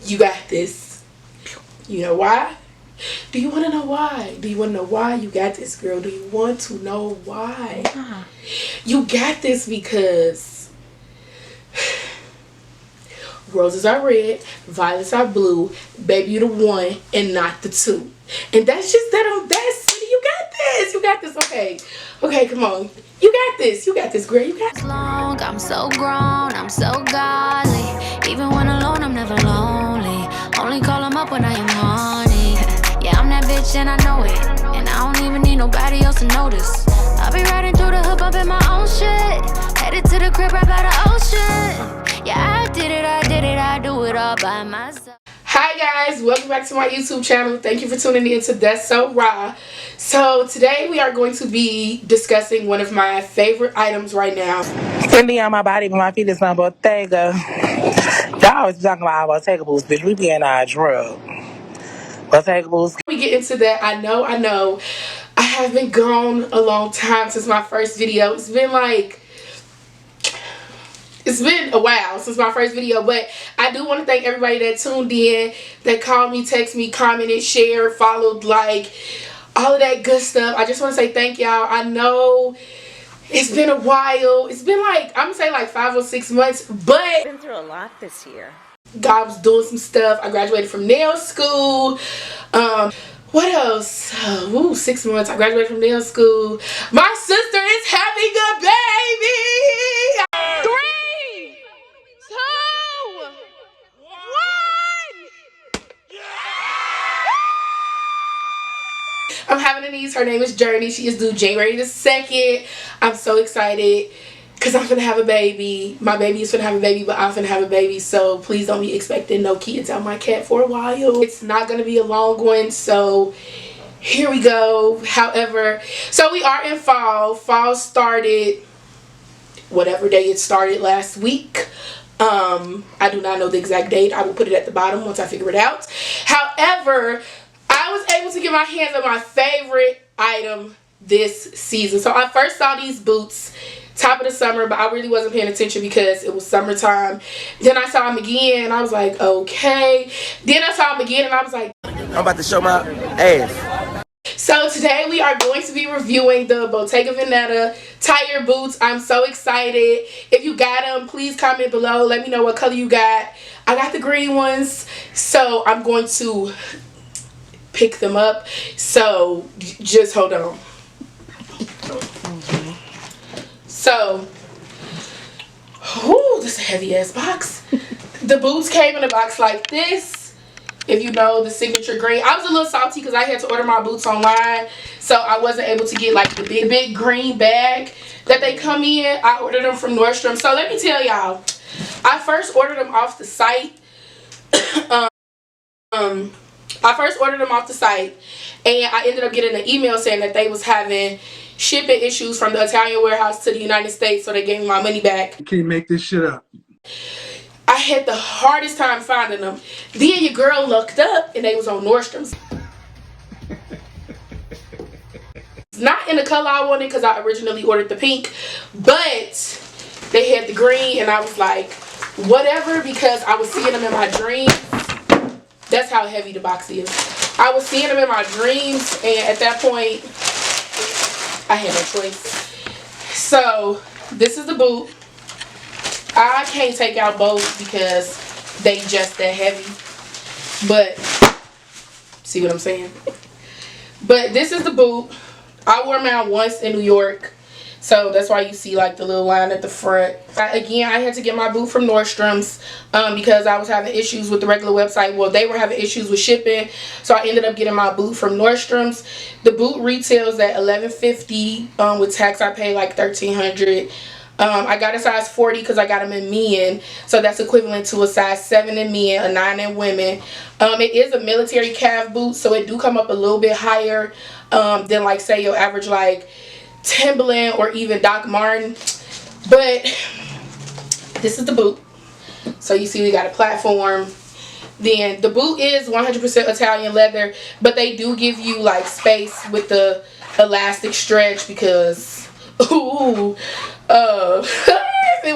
You got this. You know why? Do you want to know why? Do you want to know why you got this, girl? Do you want to know why? You got this because roses are red, violets are blue, baby you the one and not the two. And that's just that on that city. You got this. You got this. Okay, come on. You got this. You got this, girl. You got this. Long, I'm so grown, I'm so godly. Even when alone, I'm never lonely. Only call him up when I am horny. Yeah, I'm that bitch and I know it. And I don't even need nobody else to notice. I'll be riding through the hood, bumping my own shit. Headed to the crib right by the ocean. Yeah, I did it, I do it all by myself. Hi guys, welcome back to my YouTube channel. Thank you for tuning in to That's So Raw. So today we are going to be discussing one of my favorite items right now. Fendi on my body, but my feet is on Bottega. Y'all always talking about Bottega boots, bitch. We be in our drug. Bottega boots. Before we get into that, I know I have been gone a long time since my first video. It's been a while since my first video, but I do want to thank everybody that tuned in, that called me, text me, commented, shared, followed, like, all of that good stuff. I just want to say thank y'all. I know it's been a while. It's been like, I'm going to say like 5 or 6 months, but I've been through a lot this year. God was doing some stuff. I graduated from nail school. What else? 6 months. I graduated from nail school. My sister is having a baby. 3, 2, 1. I'm having a niece. Her name is Journey. She is due January the 2nd. I'm so excited because I'm finna have a baby. My baby is finna have a baby, but I'm finna have a baby. So please don't be expecting no kids out my cat for a while. It's not gonna be a long one. So here we go. However, so we are in fall. Fall started whatever day it started last week. I do not know the exact date. I will put it at the bottom once I figure it out. However, I was able to get my hands on my favorite item this season. So I first saw these boots top of the summer, but I really wasn't paying attention because it was summertime. Then I saw them again and I was like, okay. Then I saw them again and I was like, I'm about to show my ass. so today we are going to be reviewing the Bottega Veneta Tire boots. I'm so excited. If you got them, please comment below. Let me know what color you got. I got the green ones, so I'm going to pick them up. So just hold on. So, this is a heavy ass box. The boots came in a box like this. If you know the signature green. I was a little salty because I had to order my boots online, so I wasn't able to get like the big green bag that they come in. I ordered them from Nordstrom. So let me tell y'all, I first ordered them off the site. I first ordered them off the site, and I ended up getting an email saying that they was having shipping issues from the Italian warehouse to the United States, so they gave me my money back. You can't make this shit up. I had the hardest time finding them. Then your girl looked up, and they was on Nordstrom's. It's not in the color I wanted because I originally ordered the pink, but they had the green, and I was like, whatever, because I was seeing them in my dreams. That's how heavy the box is. I was seeing them in my dreams, and at that point, I had no choice. So, this is the boot. I can't take out both because they just that heavy. But, see what I'm saying? But this is the boot. I wore mine once in New York. So that's why you see like the little line at the front. Again, I had to get my boot from Nordstrom's because I was having issues with the regular website. Well, they were having issues with shipping, so I ended up getting my boot from Nordstrom's. The boot retails at $11.50. With tax, I paid like $1,300. I got a size 40 because I got them in men, so that's equivalent to a size 7 in men, a 9 in women. It is a military calf boot, so it do come up a little bit higher than like say your average like Timberland or even Doc Martin. But this is the boot. So you see we got a platform. Then the boot is 100% Italian leather, but they do give you like space with the elastic stretch because it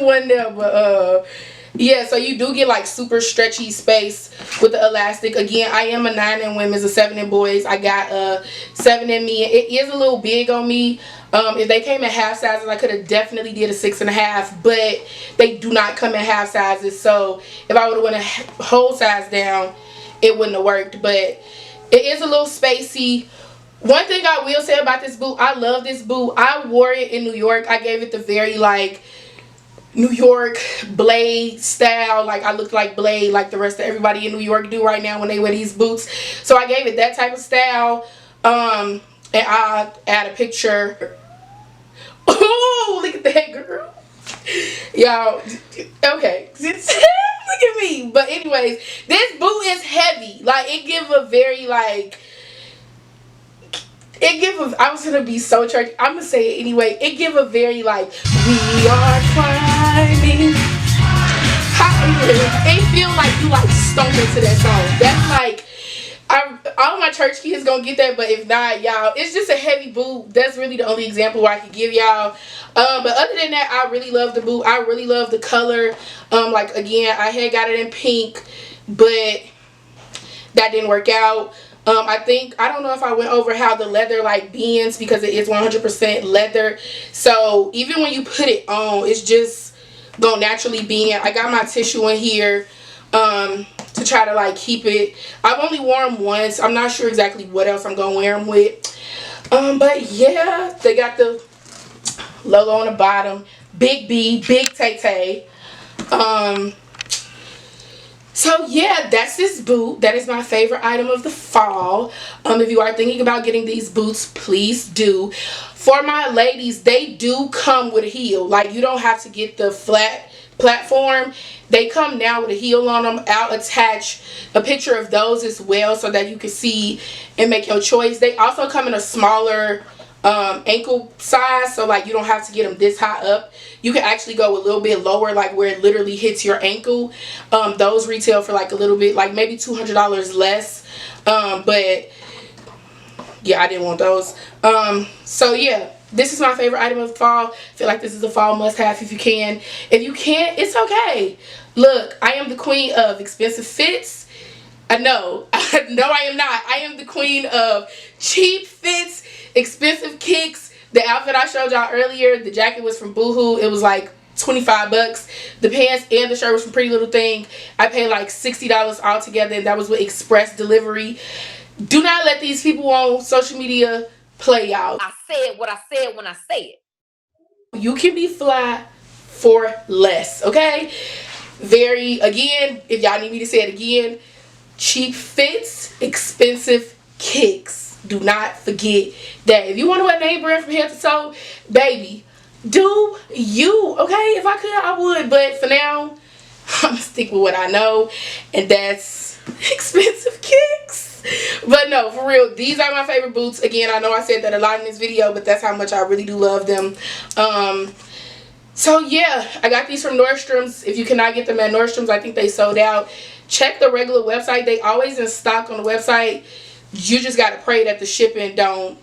wasn't there, but Yeah, so you do get like super stretchy space with the elastic. Again, I am a 9 in women's, a 7 in boys. I got a 7 in me. It is a little big on me. If they came in half sizes, I could have definitely did a 6.5, but they do not come in half sizes. So if I would have went a whole size down, it wouldn't have worked. But it is a little spacey. One thing I will say about this boot, I love this boot. I wore it in New York. I gave it the very like New York Blade style. Like I looked like Blade, like the rest of everybody in New York do right now when they wear these boots. So I gave it that type of style. And I add a picture. Oh, look at that girl. Y'all, okay. Look at me. But anyways, this boot is heavy. Like it give a very like, I was gonna be so churchy. I'm gonna say it anyway. It give a very like, we are climbing higher. It feel like you like stomping to that song. That's like, all my church kids gonna get that, but if not, y'all, it's just a heavy boot. That's really the only example I could give y'all. But other than that, I really love the boot. I really love the color. Like again, I had got it in pink, but that didn't work out. I don't know if I went over how the leather like bends, because it is 100% leather. So even when you put it on, it's just gonna naturally bend. I got my tissue in here to try to like keep it. I've only worn them once. I'm not sure exactly what else I'm gonna wear them with. But yeah, they got the logo on the bottom. Big B, big Tay. So yeah, that's this boot. That is my favorite item of the fall. If you are thinking about getting these boots, please do. For my ladies, they do come with a heel. Like you don't have to get the flat platform. They come now with a heel on them. I'll attach a picture of those as well so that you can see and make your choice. They also come in a smaller ankle size, so like you don't have to get them this high up. You can actually go a little bit lower, like where it literally hits your ankle. Those retail for like a little bit, like maybe $200 less. But yeah, I didn't want those. So yeah, this is my favorite item of the fall. I feel like this is a fall must-have if you can. If you can't, it's okay. Look, I am the queen of expensive fits. No, I am not. I am the queen of cheap fits, expensive kicks. The outfit I showed y'all earlier, the jacket was from Boohoo. It was like 25 bucks. The pants and the shirt was from Pretty Little Thing. I paid like $60 all together, and that was with express delivery. Do not let these people on social media play y'all. I said what I said when I said it. You can be fly for less, okay? Again, if y'all need me to say it again, cheap fits, expensive kicks. Do not forget that. If you want to wear name brand from head to toe, baby, do you, okay? If I could, I would, but for now, I'm gonna stick with what I know, and that's expensive kicks. But no, for real, these are my favorite boots. Again, I know I said that a lot in this video, but that's how much I really do love them. So yeah, I got these from Nordstrom's. If you cannot get them at Nordstrom's, I think they sold out. Check the regular website. They always in stock on the website. You just gotta pray that the shipping don't,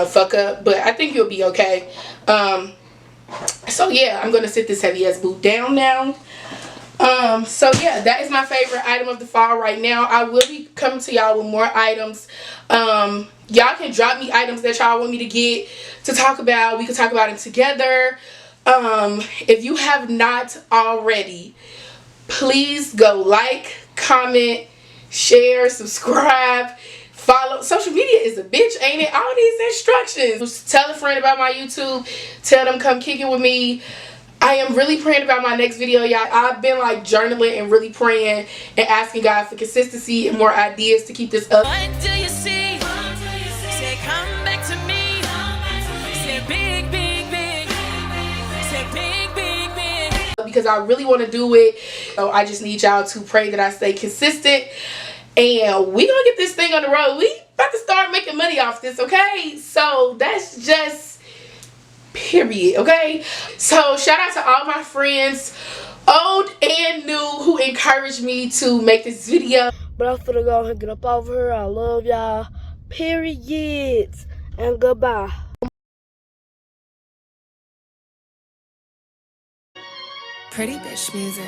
fuck up. But I think you'll be okay. So yeah, I'm gonna sit this heavy ass boot down now. So yeah, that is my favorite item of the fall right now. I will be coming to y'all with more items. Y'all can drop me items that y'all want me to get to talk about. We can talk about them together. If you have not already, please go like, comment, share, subscribe, follow. Social media is a bitch, ain't it? All these instructions. Tell a friend about my YouTube. Tell them come kick it with me. I am really praying about my next video, y'all. I've been like journaling and really praying and asking God for consistency and more ideas to keep this up. What do you see? Say come back to me. Say big, big, big. Say big, big, big. Because I really want to do it. So I just need y'all to pray that I stay consistent. And we gonna get this thing on the road. We about to start making money off this, okay? So that's just period, okay? So shout out to all my friends, old and new, who encouraged me to make this video. But I'm finna go and get up over here. I love y'all. Period. And goodbye. Pretty bitch music.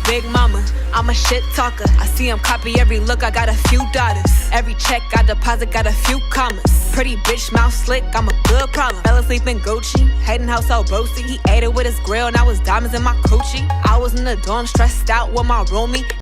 Big mama, I'm a shit talker. I see him copy every look, I got a few daughters. Every check I deposit got a few commas. Pretty bitch, mouth slick, I'm a good problem. Fell asleep in Gucci, hating how so roasty. He ate it with his grill, now it's diamonds in my coochie. I was in the dorm stressed out with my roomie.